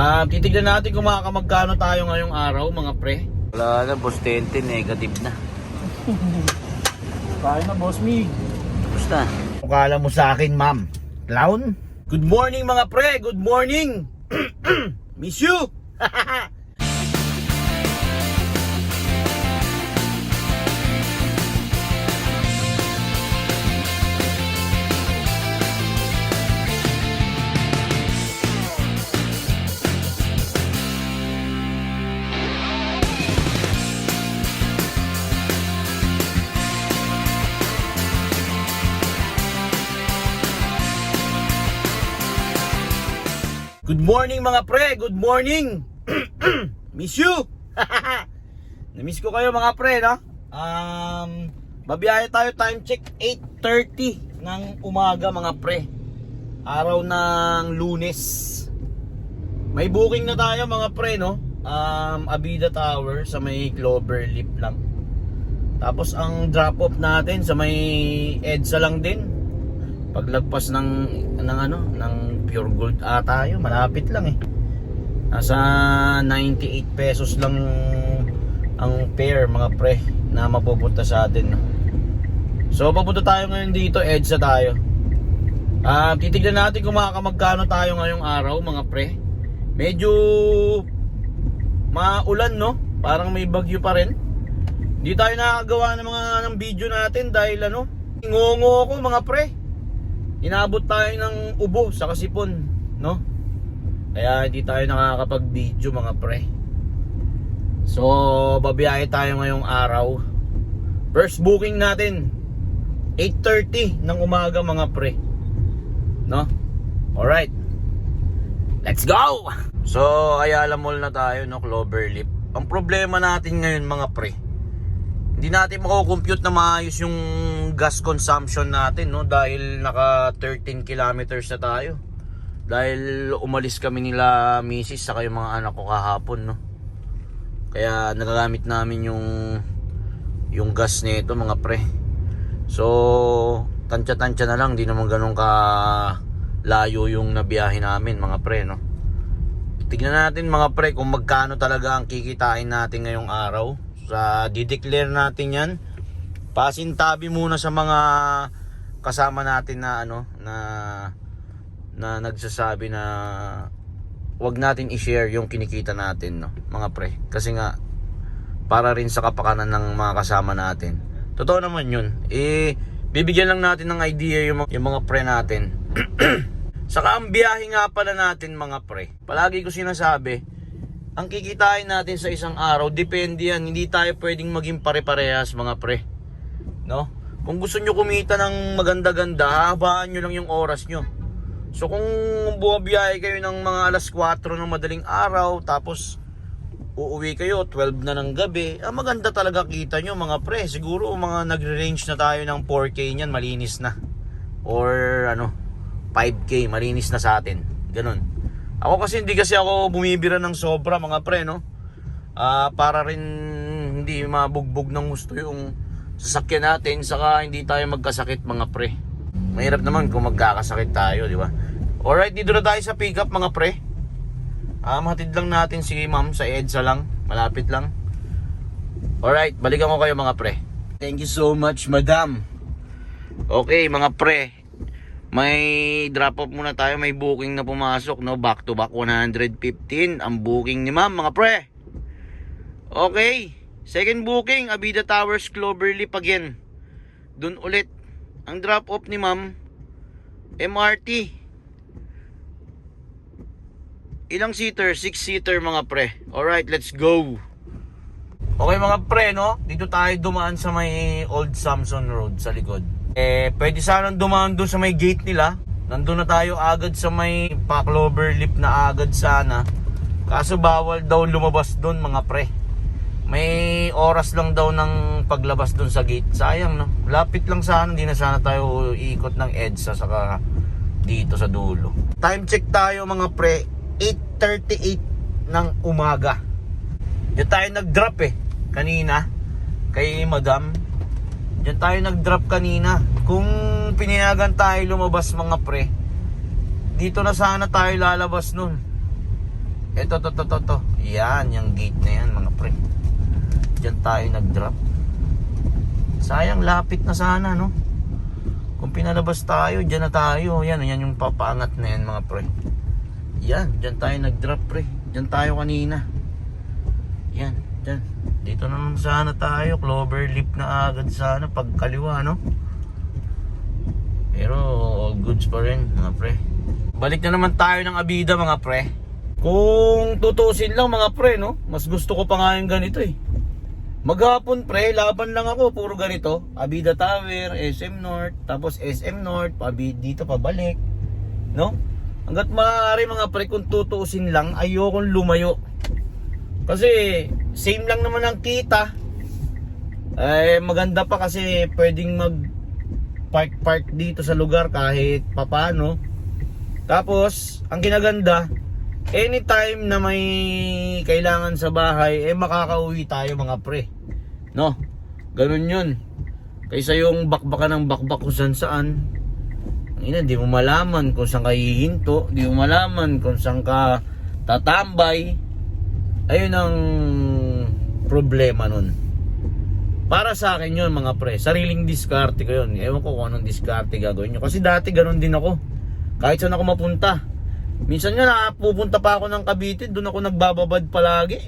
Titignan natin kung makakamagkano tayo ngayong araw, mga pre. Wala na, boss 20, negative na. Kaya na, boss me. Basta. Kala mo sa akin, ma'am, clown? Good morning, mga pre. Good morning. Miss you. Good morning, mga pre. Good morning. Miss you. Na-miss ko kayo, mga pre, no? Babiyahe tayo, time check 8:30 ng umaga, mga pre. Araw ng Lunes. May booking na tayo, mga pre, no? Abida Tower sa may Cloverleaf lang. Tapos ang drop off natin sa may EDSA lang din. Paglagpas ng Pure Gold tayo, malapit lang eh. Nasa 98 pesos lang ang pair, mga pre, na mapupunta sa atin, no? So papunta tayo ngayon dito, EDSA tayo. Titignan natin kung makakamagkano tayo ngayong araw, mga pre. Medyo maulan, no? Parang may bagyo pa rin. Hindi tayo nakagawa ng video natin dahil ngongo ako, mga pre. Inabot tayo ng ubo sa Kasipon, no? Kaya hindi tayo nakakapag-video, mga pre. So, babiyahe tayo ngayong araw. First booking natin 8:30 ng umaga, mga pre, no? Alright, let's go! So, Ayala Mall na tayo, no? Cloverleaf. Ang problema natin ngayon, mga pre, hindi natin mako-compute na maayos yung gas consumption natin, no? Dahil naka 13 kilometers na tayo. Dahil umalis kami nila misis saka yung mga anak ko kahapon, no? Kaya nagagamit namin yung gas nito, mga pre. So, tansya-tansya na lang, di naman ganun ka layo yung nabiyahe namin, mga pre, no? Tignan natin, mga pre, kung magkano talaga ang kikitain natin ngayong araw. Dideclare natin yan. Pasintabi muna sa mga kasama natin na na nagsasabi na wag natin i-share yung kinikita natin, no, mga pre. Kasi nga para rin sa kapakanan ng mga kasama natin. Totoo naman yun. Bibigyan lang natin ng idea yung mga pre natin. Saka ang biyahe nga pala natin, mga pre, palagi ko sinasabi, ang kikitain natin sa isang araw, depende yan. Hindi tayo pwedeng maging pare-parehas, mga pre, no? Kung gusto nyo kumita ng maganda-ganda, habaan nyo lang yung oras nyo. So kung bumabiyahe kayo ng mga alas 4 ng madaling araw, tapos uuwi kayo 12 na ng gabi, maganda talaga kita nyo, mga pre. Siguro mga nagre-range na tayo ng 4K nyan, malinis na. Or 5K, malinis na sa atin. Ganun. Ako kasi hindi ako bumibira ng sobra, mga pre, no? Para rin hindi mabugbog ng gusto yung sasakyan natin, saka hindi tayo magkasakit, mga pre. Mahirap naman kung magkakasakit tayo, di ba? Alright, dito na tayo sa pick up, mga pre. Mahatid lang natin si ma'am sa EDSA lang, malapit lang. Alright, balikan ko kayo, mga pre. Thank you so much, madam. Okay, mga pre, may drop off muna tayo. May booking na pumasok, no? Back to back 115 ang booking ni ma'am, mga pre. Okay, second booking, Abida Towers, Cloverleaf again. Dun ulit. Ang drop off ni ma'am, MRT. Ilang seater? 6-seater, mga pre. Alright, let's go. Okay, mga pre, no? Dito tayo dumaan sa may Old Samson Road sa likod. Pwede sanang dumaan doon sa may gate nila. Nandun na tayo agad sa may pa-Cloverleaf na agad sana. Kaso bawal daw lumabas doon, mga pre. May oras lang daw ng paglabas doon sa gate. Sayang, no? Lapit lang sana, hindi na sana tayo iikot ng EDSA saka dito sa dulo. Time check tayo, mga pre, 8:38 ng umaga. Diyan tayo nag-drop kanina kay madam. Diyan tayo nag-drop kanina. Kung pinayagan tayo lumabas, mga pre, dito na sana tayo lalabas nun. Ito, to. Yan, yung gate na yan mga pre. Diyan tayo nag-drop. Sayang, lapit na sana, no? Kung pinalabas tayo, dyan na tayo. Yan yung papaangat na yan mga pre. Yan, dyan tayo nag-drop pre. Dyan tayo kanina. Yan, dyan. Dito naman sana tayo. Cloverleaf na agad sana pag kaliwa, no? Pero all goods pa rin mga pre. Balik na naman tayo ng Abida mga pre. Kung tutusin lang mga pre, no? Mas gusto ko pa nga yung ganito eh. Maghapon pre, laban lang ako, puro ganito. Abida Tower, SM North, tapos SM North, dito pabalik, no? Hanggat maaari mga pre, kung tutuusin lang, ayokong lumayo. Kasi same lang naman ang kita. Maganda pa kasi pwedeng mag park dito sa lugar kahit papano. Tapos, ang kinaganda, anytime na may kailangan sa bahay, makakauwi tayo mga pre. No? Ganun yun. Kaysa yung bakbakan ng bakbak kung saan. Di mo malaman kung saan ka hihinto. Di mo malaman kung saan ka tatambay. Ayun ang problema nun. Para sa akin yun mga pre. Sariling diskarte ko yun. Ewan ko kung anong diskarte gagawin nyo. Kasi dati ganun din ako. Kahit saan ako mapunta. Minsan nga pupunta pa ako ng Cavite, doon ako nagbababad palagi.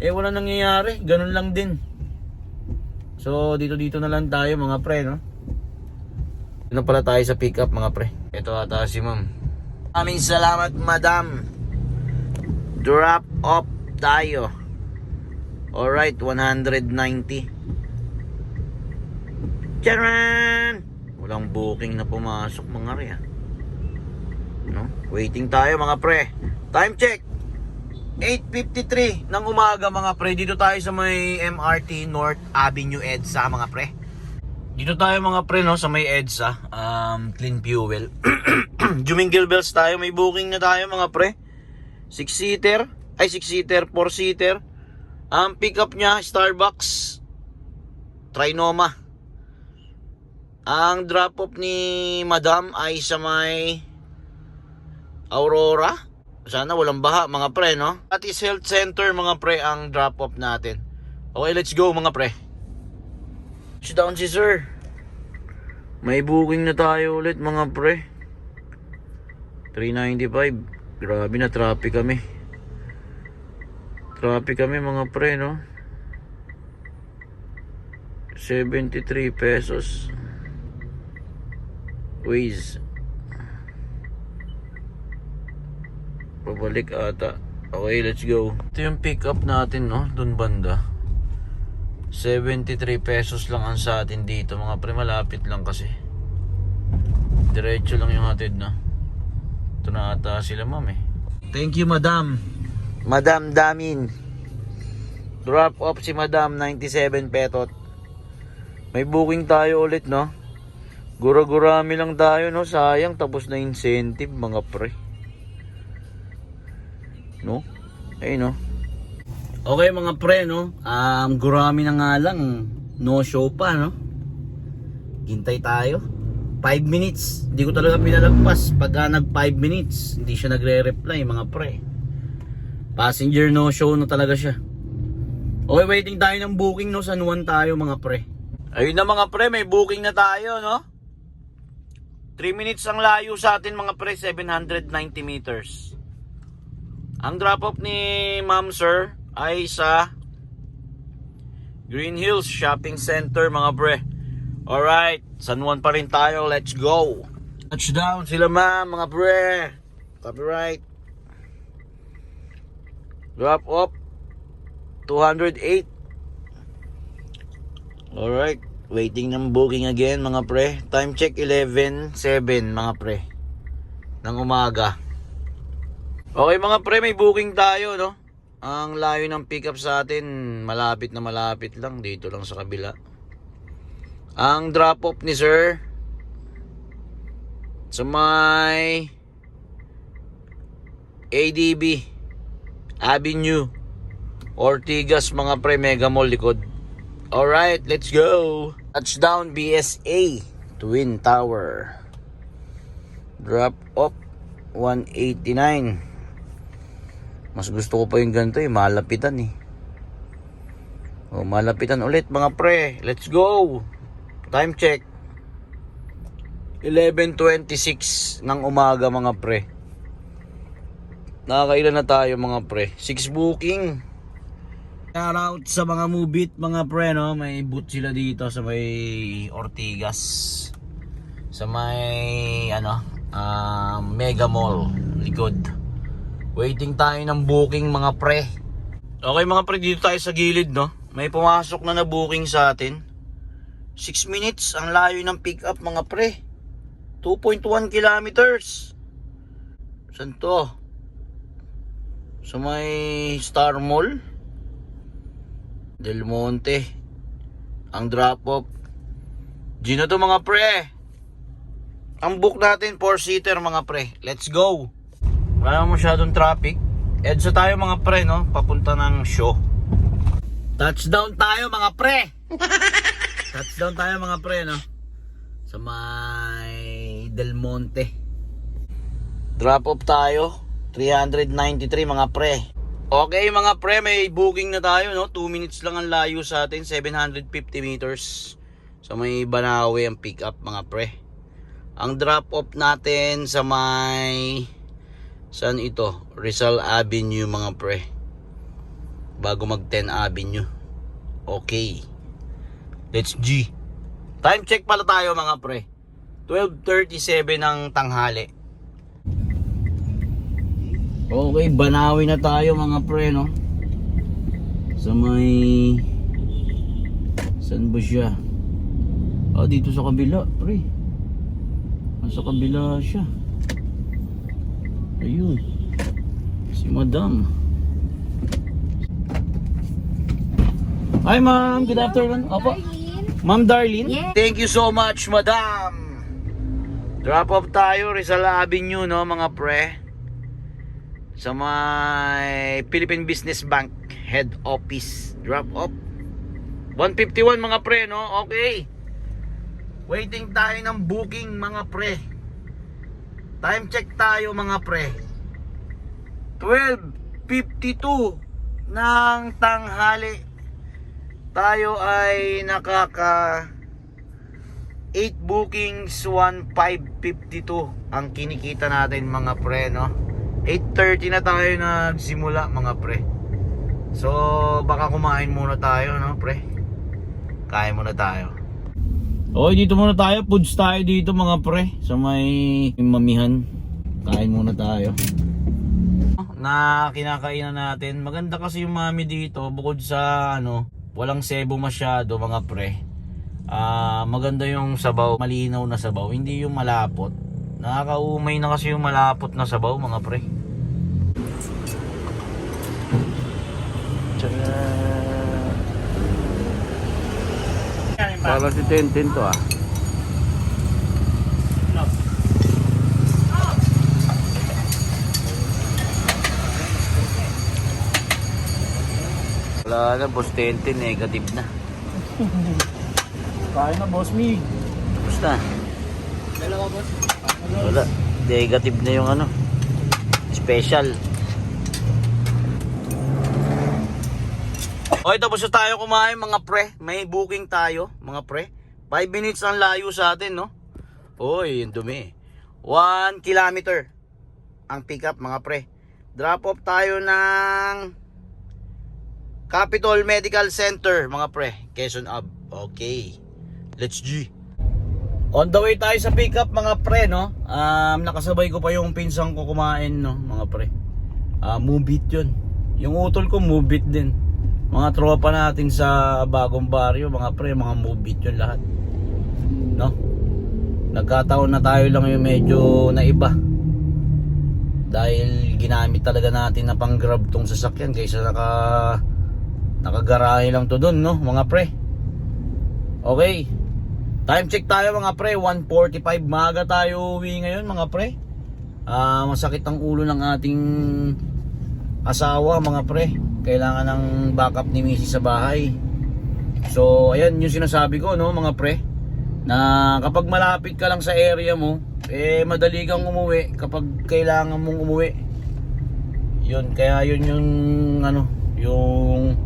Wala nangyayari, ganun lang din. So dito na lang tayo mga pre, no? Ano pala tayo sa pick up mga pre. Ito ata si ma'am. Aming salamat madam. Drop off tayo. Alright, 190. Charan! Walang booking na pumasok mga re, no? Waiting tayo mga pre. Time check 8:53 ng umaga mga pre. Dito tayo sa may MRT North Avenue EDSA mga pre. Dito tayo mga pre, no, sa may EDSA, Clean Fuel. Jumingle Bells tayo. May booking na tayo mga pre. 6-seater, 4-seater. Ang pick up nya Starbucks Trinoma. Ang drop off ni Madam ay sa may Aurora. Sana walang baha mga pre, no? At is Health Center mga pre ang drop off natin. Okay, let's go mga pre. Sit down si sir. May booking na tayo ulit mga pre. 395. Grabe na traffic kami. Mga pre, no? 73 pesos. Waze. Pabalik ata. Okay, let's go. Ito yung pick up natin, no? Doon banda. 73 pesos lang ang sa atin dito mga pre. Malapit lang kasi. Diretso lang yung hatid, no? Ito na ata sila ma'am eh. Thank you madam. Madam Damin. Drop off si madam 97 petot. May booking tayo ulit, no? Gura-gurami lang tayo, no? Sayang, tapos na incentive mga pre, no? Ayun, no? Okay mga pre, no? Gurami na nga lang. No show pa, no? Hintay tayo 5 minutes. Hindi ko talaga pinalagpas. Pagka nag 5 minutes hindi siya nagre-reply mga pre. Passenger no show na talaga siya. Okay, waiting tayo ng booking, no? San Juan tayo mga pre. Ayun na mga pre, may booking na tayo, no? 3 minutes ang layo sa atin mga pre. 790 meters. Ang drop off ni ma'am sir ay sa Green Hills Shopping Center mga pre. Alright, San Juan pa rin tayo. Let's go. Touchdown sila ma'am mga pre. Copyright. Drop off 208. Alright, waiting ng booking again mga pre. Time check 11:07 mga pre ng umaga. Okay mga pre, may booking tayo, no? Ang layo ng pick up sa atin, malapit lang, dito lang sa kabila. Ang drop off ni sir sa may ADB Avenue Ortigas mga pre, Mega Mall likod. Alright, let's go. Touchdown BSA Twin Tower. Drop off 189. Mas gusto ko pa yung ganito eh, malapitan eh. O, malapitan ulit mga pre. Let's go. Time check. 11:26 ng umaga mga pre. Nakakailan na tayo mga pre? 6 booking. Shout out sa mga Mubit mga pre, no? May booth sila dito sa may Ortigas. Sa may Mega Mall likod. Waiting tayo ng booking mga pre. Okay mga pre, dito tayo sa gilid, no? May pumasok na booking sa atin. 6 minutes ang layo ng pick up mga pre. 2.1 kilometers. Saan to? Sa may Star Mall Del Monte. Ang drop off Gino to mga pre. Ang book natin 4-seater mga pre. Let's go. Wala masyadong traffic. EDSA tayo mga pre, no? Papunta ng show. Touchdown tayo mga pre. Touchdown tayo mga pre, no? Sa may Del Monte. Drop off tayo 393 mga pre. Okay mga pre, may booking na tayo, no? 2 minutes lang ang layo sa atin, 750 meters. Sa may Banawe ang pick up mga pre. Ang drop off natin sa may saan ito? Rizal Avenue mga pre. Bago mag 10 Avenue. Okay. Let's G. Time check pala tayo mga pre. 12:37 ng tanghali. Okay, Banawi na tayo mga pre, no? Sa may saan ba siya? Dito sa kabila, pre. Sa kabila siya. Ayun. Si Madam. Hi ma'am, good afternoon. Opo. Ma'am Darlene. Yes. Thank you so much, Madam. Drop off tayo Rizal Avenue, no, mga pre. Sa may Philippine Business Bank head office. Drop off 151 mga pre, no? Okay. Waiting tayo ng booking mga pre. Time check tayo mga pre. 12:52 ng tanghali. Tayo ay nakaka 8 bookings, 1,552 ang kinikita natin mga pre, no? 8:30 na tayo nagsimula mga pre. So baka kumain muna tayo, no pre? Kain muna tayo. Okay, dito muna tayo. Foods tayo dito mga pre. Sa may mamihan. Kain muna tayo. Na kinakainan natin. Maganda kasi yung mami dito. Bukod sa walang sebo masyado mga pre. Maganda yung sabaw. Malinaw na sabaw. Hindi yung malapot. Nakakaumay na kasi yung malapot na sabaw mga pre. Para si Tintin to Wala na, boss Tintin, negative na. Kaya na, boss me. Tapos na. Dalawa, boss. Wala, negative na yung special. Okay, tapos na tayo kumain mga pre. May booking tayo mga pre. 5 minutes ang layo sa atin, no? Oy, yung dumi. 1 kilometer ang pick up mga pre. Drop off tayo ng Capitol Medical Center mga pre, Quezon Ave. Okay, let's G. On the way tayo sa pick up mga pre, no? Nakasabay ko pa yung pinsang ko kumain, no mga pre. Mubit yun. Yung utol ko Mubit din. Mga tropa natin sa bagong baryo mga pre, mga Mubit yun lahat, no? Nagkataon na tayo lang yung medyo naiba dahil ginamit talaga natin na pang grab tong sasakyan kaysa nakagarahe lang to dun, no mga pre. Okay, time check tayo mga pre, 1:45. Maaga tayo uwi ngayon mga pre. Masakit ang ulo ng ating asawa mga pre. Kailangan ng backup ni Missy sa bahay. So ayan yung sinasabi ko, no mga pre, na kapag malapit ka lang sa area mo, madali kang umuwi kapag kailangan mong umuwi. Yun, kaya yun yung ano, yung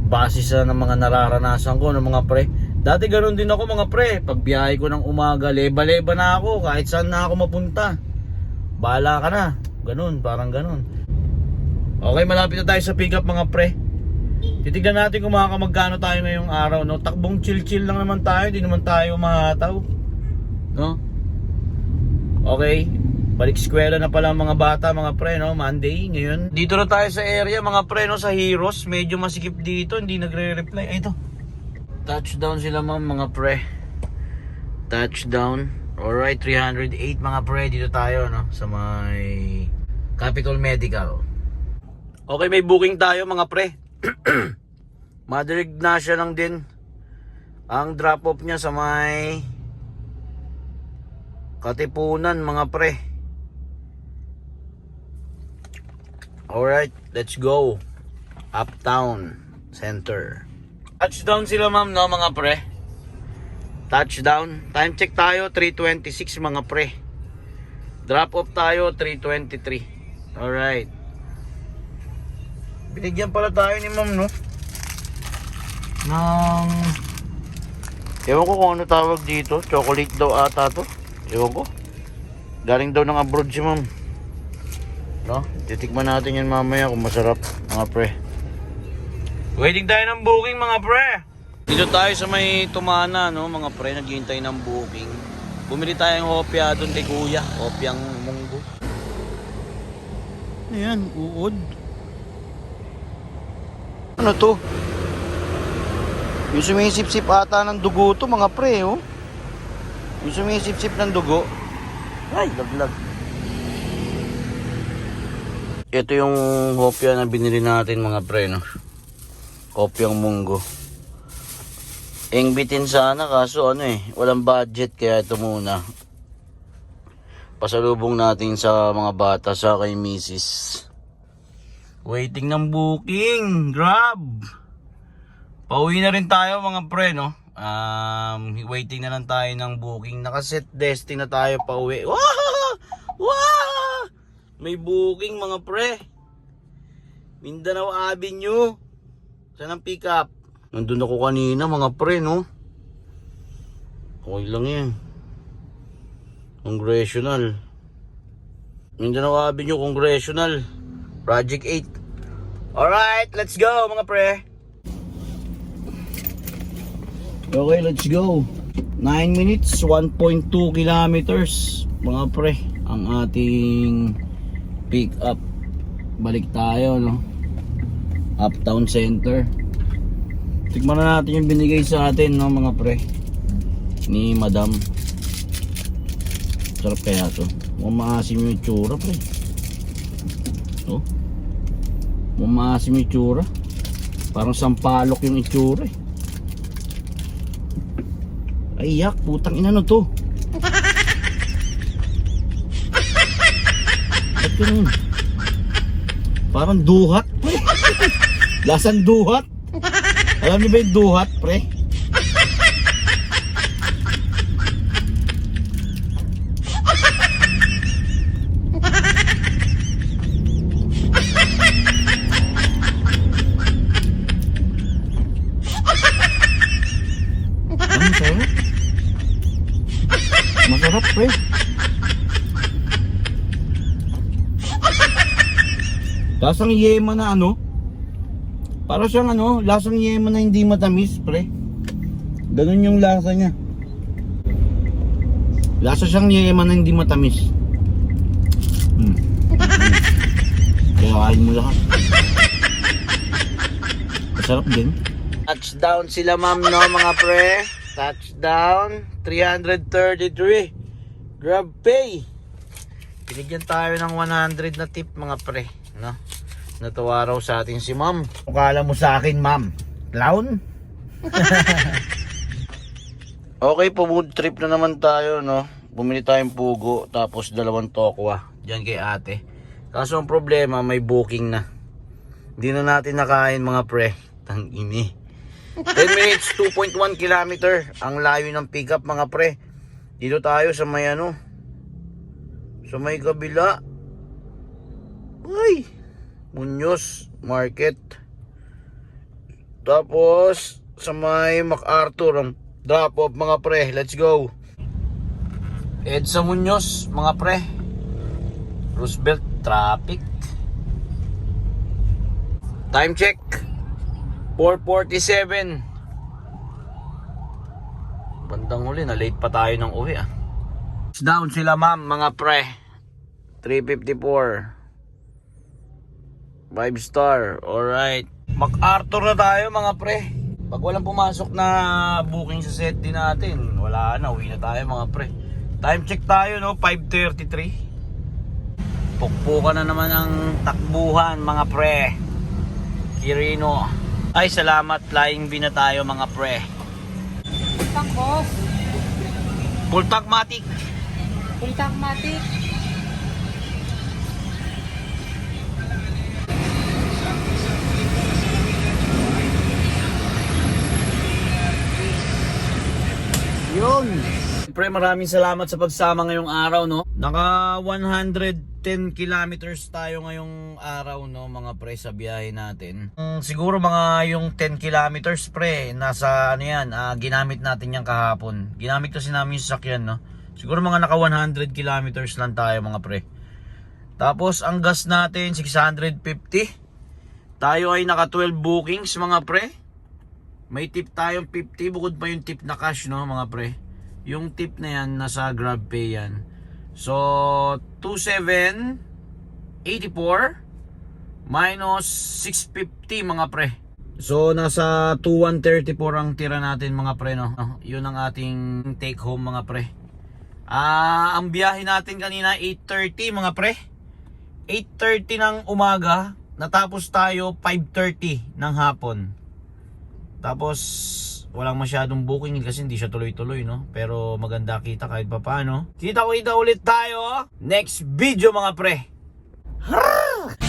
base sa ng mga nararanasan ko ng mga pre. Dati ganoon din ako mga pre. Pag biyahe ko ng umaga, leba-leba na ako kahit saan na ako mapunta. Bahala ka na. Ganun, parang ganun. Okay, malapit na tayo sa pick up mga pre. Titignan natin kung magkano tayo ngayong araw, no? Takbong chill-chill lang naman tayo, di naman tayo mahataw, no? Okay, balik eskwela na pala ang mga bata mga pre, no? Monday ngayon. Dito na tayo sa area mga pre, no? Sa Heroes, medyo masikip dito, hindi nagre-reply. Ay, ito. Touchdown sila ma'am mga pre. Touchdown. Alright, 308 mga pre, dito tayo, no? Sa may Capital Medical. Okay, may booking tayo mga pre. Mother Ignacia lang din. Ang drop off niya sa may Katipunan mga pre. Alright, let's go. Uptown Center. Touchdown sila ma'am, no mga pre. Touchdown. Time check tayo 3:26 mga pre. Drop off tayo 3:23. Alright. Binigyan pala tayo ni ma'am, no? Ng ewan ko kung ano tawag dito. Chocolate daw ata to. Ewan ko. Galing daw ng abroad si ma'am, no? Titikman natin yan mamaya kung masarap mga pre. Waiting tayo ng booking mga pre. Dito tayo sa may Tumana, no mga pre. Naghihintay ng booking. Bumili tayong hopya doon kay kuya. Hopyang munggo. Ayan, uod. Ano to? Yung sumisip-sip ata ng dugo to mga pre, oh. Yung sumisip-sip ng dugo. Ay, laglag. Ito yung hopya na binili natin mga pre, no? Hopyang munggo. Ingbitin sana kaso ano walang budget kaya ito muna. Pasalubong natin sa mga bata sa kay Mrs. Waiting ng booking. Grab. Pauwi na rin tayo mga pre, no? Waiting na lang tayo ng booking. Nakaset destin na tayo pauwi. Wow! Wow! May booking mga pre. Mindanao Avenue. Saan ang pick up? Nandun ako kanina mga pre, no? Okay lang yan. Congressional. Mindanao Avenue, Congressional. Project 8. Alright, let's go mga pre. Okay, let's go. 9 minutes, 1.2 kilometers mga pre. Ang ating pick up. Balik tayo, no? Uptown Center. Tikman na natin yung binigay sa atin, no mga pre, ni Madam. Sarap kaya to. Maasim yung itsura pre. Oh, maasim yung itsura. Parang sampalok yung itsura eh. Ay yak, putang ina no to. Ba't ganun? Parang duhat pre. Lasang duhat. Alam niyo ba yung duhat pre? Masarap. Masarap pre. Lasang yema na ano. Para siyang ano, lasang yema na hindi matamis pre. Ganun yung lasa niya. Lasa siyang yema na hindi matamis. Kaya kain mo lahat. Masarap din. Touchdown sila ma'am, no mga pre. Touchdown 333. Grab pay. Binigyan tayo ng 100 na tip mga pre, no? Natuwa raw sa atin si ma'am. Akala mo sa akin ma'am, clown? Okay, food trip na naman tayo, no? Bumili tayong pugo, tapos 2 tokwa diyan kay ate. Kaso ang problema, may booking na. Hindi na natin nakain mga pre. Tangini. 10 minutes, 2.1 kilometer ang layo ng pick up mga pre. Dito tayo sa may ano, sa may kabila. Ay, Muñoz Market. Tapos sa may MacArthur ang drop off mga pre. Let's go. Edsa Muñoz mga pre. Roosevelt traffic. Time check 4:47. Bandang uli na late pa tayo ng uwi ah. Down sila ma'am mga pre. 354. 5 star. Alright. MacArthur na tayo mga pre. Pag walang pumasok na booking sa set din natin, wala na, uwi na tayo mga pre. Time check tayo no, 5:33. Pukpukan na naman ang takbuhan mga pre. Quirino. Ay salamat, flying B na tayo mga pre. Tank boss. Full tank matic. Full tank matic. Yun. Pre, maraming salamat sa pagsama ngayong araw, no. Naka 110 kilometers tayo ngayong araw, no, mga pre, sa biyahe natin. Siguro mga yung 10 kilometers, pre, nasa ano yan, ginamit natin yan kahapon. Ginamit kasi namin yung sasakyan, no. Siguro mga naka 100 kilometers lang tayo, mga pre. Tapos ang gas natin 650. Tayo ay naka 12 bookings, mga pre. May tip tayong 50, bukod pa yung tip na cash, no, mga pre. Yung tip na yan, nasa GrabPay yan. So, 2,784 minus 650 mga pre. So, nasa 2,134 ang tira natin mga pre, no? Yun ang ating take home mga pre. Ang biyahe natin kanina 8:30 mga pre. 8:30 ng umaga, natapos tayo 5:30 ng hapon. Tapos walang masyadong booking kasi hindi siya tuloy-tuloy, no? Pero maganda kita kahit pa paano. Kita ulit tayo next video mga pre. Ha!